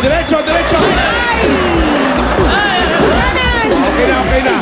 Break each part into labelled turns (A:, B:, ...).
A: diretso, diretso. Okay na.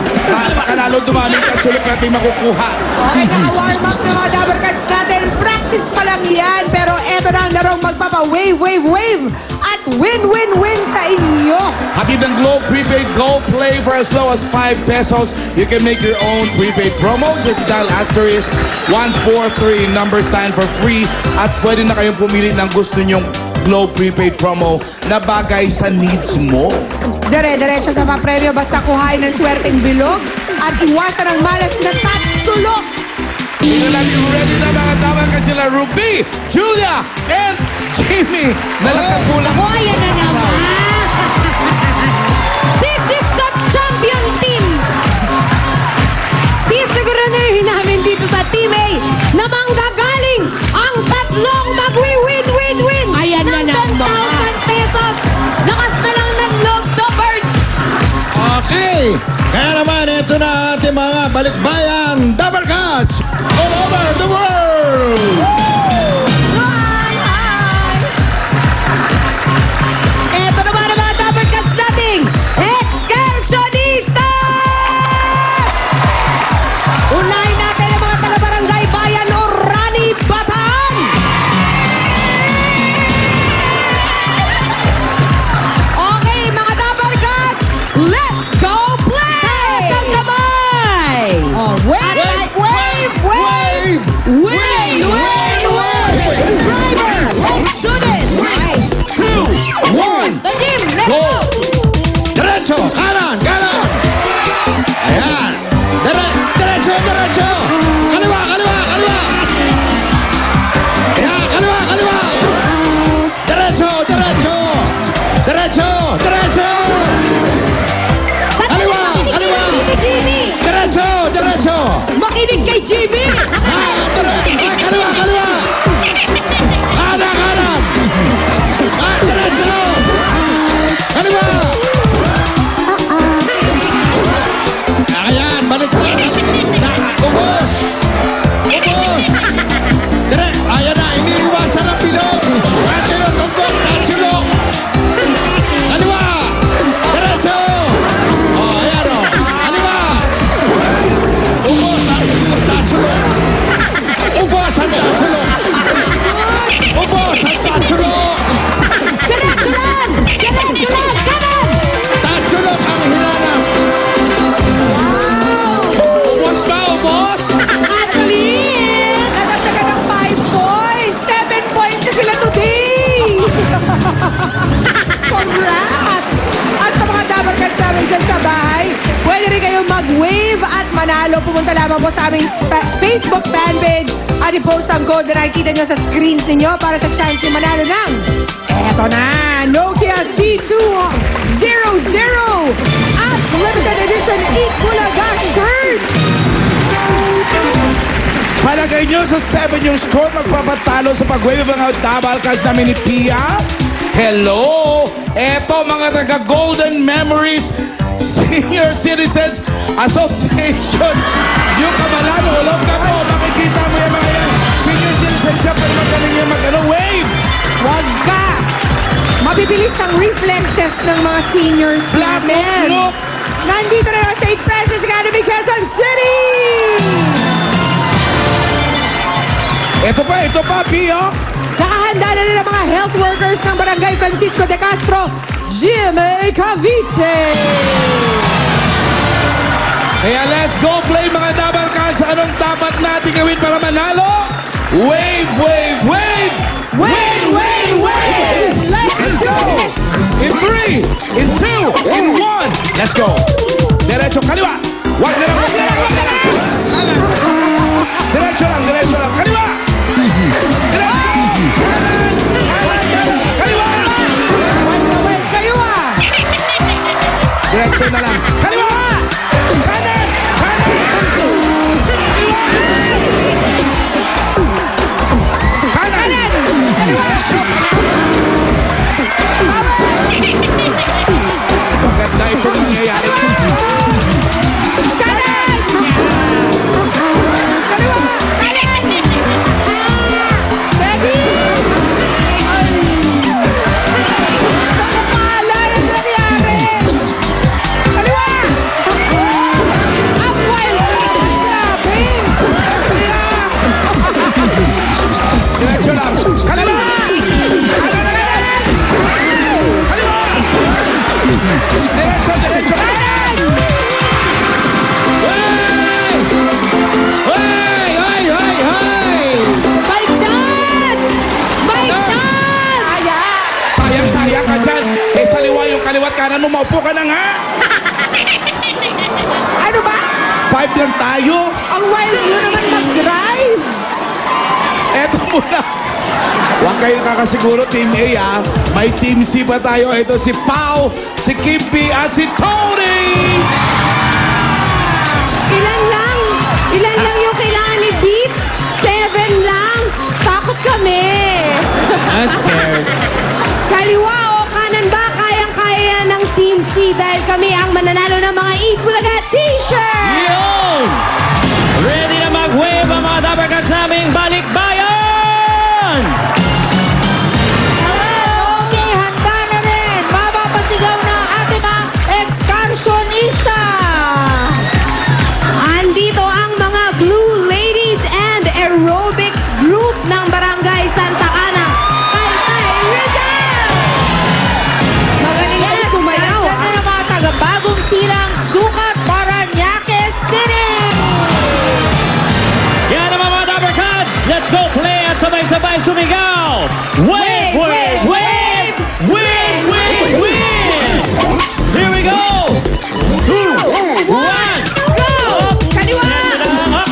A: Pakalalo dumaming kasulip natin makukuha.
B: Okay, naka-warm up na mga Dabber Cats natin. Practice pa lang yan. Pero eto na ang larong magpapa-wave, wave, wave. At win-win-win sa inyo.
A: Hatid ng Globe Prepaid Go Play for as low as 5 pesos. You can make your own prepaid promo. Just dial *143 number sign for free. At pwede na kayong pumili ng gusto nyong Globe Prepaid promo na bagay sa needs mo.
B: Dire-diretso sa papremyo basta kuhain ng swerteng bilog at iwasan ang malas na tatsulok.
A: Ready na mga tama kasi sila Ruby, Julia, and Jamie na nakakulang.
C: Ako, ayan na naman. This is the champion team. Sisiguraduhin namin dito sa Team A na manggagaling ang tatlong magwi-win-win-win. Ayan na naman. 10,000 pesos. Lakas na lang ng loob, Bird.
D: Okay. Kaya naman, ito na ating mga balikbayan Dabber Cats all over the world.
B: Eto naman ang mga Dabber Cats nating Excursionistas! Unahin natin ang mga taga-barangay Bayan Orani, Bataan!
C: Okay, mga Dabber Cats, let's go play!
B: Taas ang kamay!
C: Oh, wave!
B: Wave! Drivers, let's do this!
A: 2, 1,
C: The team, let's
A: go!
C: go!
D: Diretso, kanan. Ayan. Diretso. Kaliwa. Ayan, kaliwa. Diretso. Kaliwa.
C: Jimmy!
D: Diretso.
B: Makinig kay Jimmy!
D: Kaliwa. Kanan. Diretso. Kaliwa. Ayan, balik. Ubos. Ayan na, iniiwasan ang bilog. Tatilo, tumbok, tatilo. Kaliwa. Diretso. Ayan o. Kaliwa. Ubos ang tatilo.
B: Diretso lang! Kanan!
D: Tatilo ang hinanap.
A: Ubos ba, ubos?
B: At least, nadagdagan ng 5 points. 7 points na sila today. Congrats! At sa mga Dabber Cats namin dyan sa bahay, pwede rin kayong mag-wave at manalo. Pumunta lamang po sa aming Facebook fanpage at i-post ang code na nakikita nyo sa screens ninyo para sa chance yung manalo ng eto na, Nokia C200 at limited edition Ikulaga shirt.
A: Palagay nyo sa 7 yung score magpapatalo sa pag-wave mga Dabber Cats namin ni Pia. Hello! Eto mga taga-Golden Memories Senior Citizens Association. Yung kamalano, ulog ka mo. Makikita mo yung mga yan. Senior Citizens siya, pero magaling yung wave!
B: Wag ka! Mabibilis ang reflexes ng mga seniors
A: Black
B: namin.
A: look!
B: Nandito na yung St. Francis Academy, Quezon City!
A: Ito pa, Pia.
B: Nakahanda na rin ang mga health workers ng Barangay Francisco de Castro, GMA Cavite!
A: Kaya let's go play mga Dabber Cats. Anong dapat natin gawin para manalo? Wave!
B: Wave, wave, wave! Let's go!
A: In 3, in 2, in 1. Let's go. Diretso, kaliwa. Wag na lang. Kanan. Diretso lang. Kaliwa. Diretso. Kanan. Kaliwa.
B: Wave kayo ah!
A: Diretso na lang. Kaliwa. Kanan. Kaliwa. Kanan. Diretso. Maganda itong nangyayari.
B: Steady!
A: ka na, umaupo ka na nga.
B: Ano ba?
A: 5 lang tayo.
B: Ang wild nyo naman mag-drive.
A: Eto muna. Huwag kayo nakakasiguro, Team A, ah. May Team C pa tayo. Ito si Pau, si Kimpi, at si Tony!
C: Ilan lang yung kailangan ni Beat? 7 lang. Takot kami.
E: I'm scared.
C: Kaliwa o kanan ba? Kayang-kaya ng Team C dahil kami ang mananalo ng mga Eat Bulaga t-shirt.
E: Yun! Ready na mag-wave ang mga Dabber Cats naming balikbayan!
F: Okay, handa na rin. Mapapasigaw na ang ating mga excursionista.
C: Andito ang mga Blue Ladies and Aerobics Group ng Barangay Santa Ana. Tay Rizal! Magaling kang sumayaw,
F: Nandyan na ng mga taga-bagong silang Sukat, Parañaque City.
E: Yan naman mga Dabber Cats! Let's go play at sabay-sabay sumigaw! Wave, wave, wave! Wave, wave, wave! Here we go! 2, 1,
C: Go! Kaliwa! Kaliwa lang!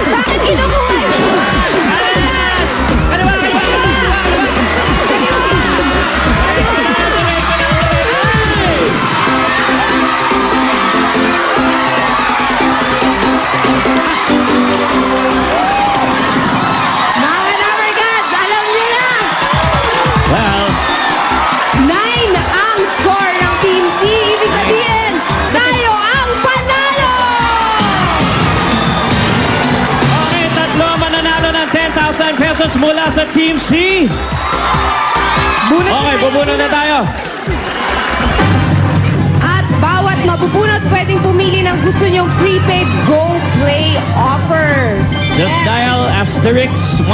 C: Bakit kinukuha yun? Mga Dabber Cats, alam niyo na!
E: Well,
C: 9 ang score ng Team C. Ibig sabihin, tayo ang panalo!
E: okay, tatlo ang mananalo ng 10,000 pesos mula sa Team C.
C: Bunot
E: Okay,
C: na tayo,
E: bubunod na tayo.
C: At bawat mabubunot, pwedeng pumili ng gusto nyong prepaid Go Play offers.
E: Just dial *143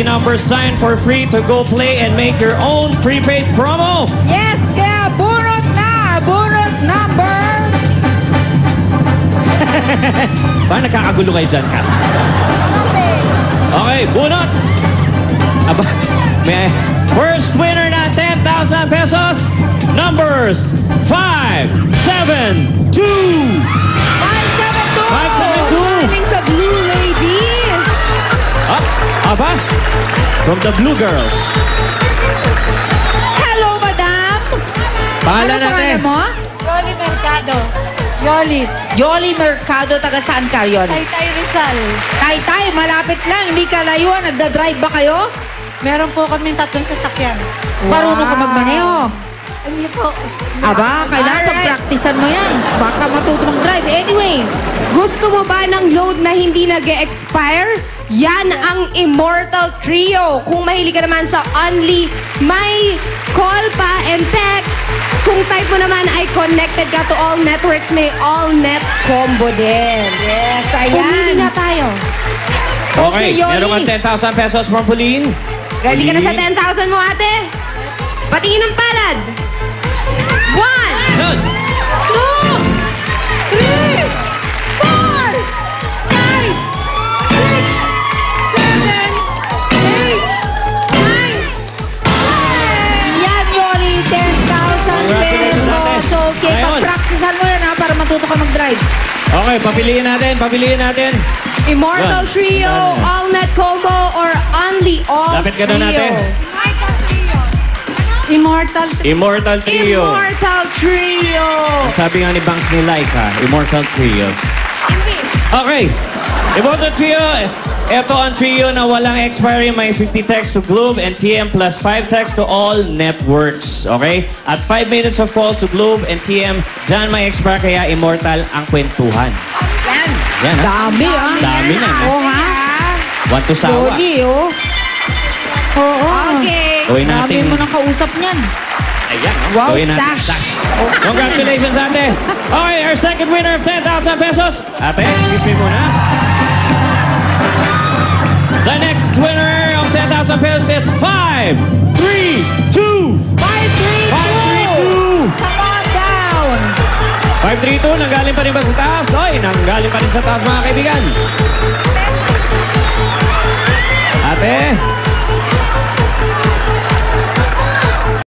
E: number sign for free to go play and make your own prepaid promo.
F: Yes, kaya bunot na. Bunot number.
E: Parang nagkakagulo kayo dyan, Kat. Okay, bunot! Aba, may first winner na 10,000 pesos. Numbers 5, 7, 2.
F: 572.
E: 572.
C: Galing sa Blue Ladies.
E: Aba, from the Blue Girls.
F: Hello, madam.
E: Pangalan
F: Ano
E: natin.
F: pangalan mo?
G: Yoli Mercado. Yoli.
F: Yoli Mercado, taga saan ka, Yoli?
G: Taytay Rizal.
F: Tay, malapit lang. Hindi ka layuan. Nagda-drive ba kayo?
G: Meron po kaming 3 sasakyan.
F: Marunong ka magmaneho.
G: Ano po?
F: Aba, kailangan pag-practicean mo yan. Baka matuto mag-drive. Anyway,
C: Gusto mo ba ng load na hindi nag-expire? Yan ang Immortal Trio. Kung mahilig ka naman sa Only, may call pa and text. Kung type mo naman ay connected ka to all networks, may all-net combo din.
F: yes,
C: Pumili
F: ayan.
C: na tayo.
E: Okay,
F: Yoli.
E: meron kang 10,000 pesos from Pauline.
C: Ready ka na sa 10,000 mo, ate? Patingin ng palad. 1,
E: Good.
C: 2, 3, 4, 5, 6, 7, 8, 9, 10.
F: Yan, Yoli, 10,000
E: Congratulations,
F: pesos.
E: ate.
F: Okay,
E: Ngayon.
F: pag-practicean mo yan ha, para matuto ka mag-drive.
E: Okay, papiliin natin.
C: Immortal
E: Yan.
C: Trio, all-net combo, or Only All
E: Lapit ka na
C: Trio.
E: natin.
G: Immortal.
E: Immortal Trio.
C: Immortal Trio.
E: Sabi nga ni Banks ni Laika, Immortal Trio. Okay, Immortal Trio, ito ang trio na walang expiry. May 50 texts to Globe and TM plus 5 texts to all networks. Okay? At 5 minutes of call to Globe and TM. Diyan may expire kaya immortal ang kwentuhan. Yan ha?
F: Dami, ah.
E: Dami na.
F: Oo nga.
E: Want to sawa.
F: Yoli, oh. Oo.
C: Okay.
E: Gawin
F: Dami
E: natin.
F: mo ng kausap niyan.
E: Ayan, no?
C: Wow,
E: Gawin natin.
C: stash.
E: Congratulations, ate. Okay, our second winner of 10,000 pesos. Ate, excuse me muna. The next winner of 10,000 pesos is 5, 3, 2,
F: 5-3-2.
E: 5, 3, 2.
F: Come on down.
E: 532, nanggaling pa rin ba sa taas? Oy, nanggaling pa rin sa taas mga kaibigan. Ate,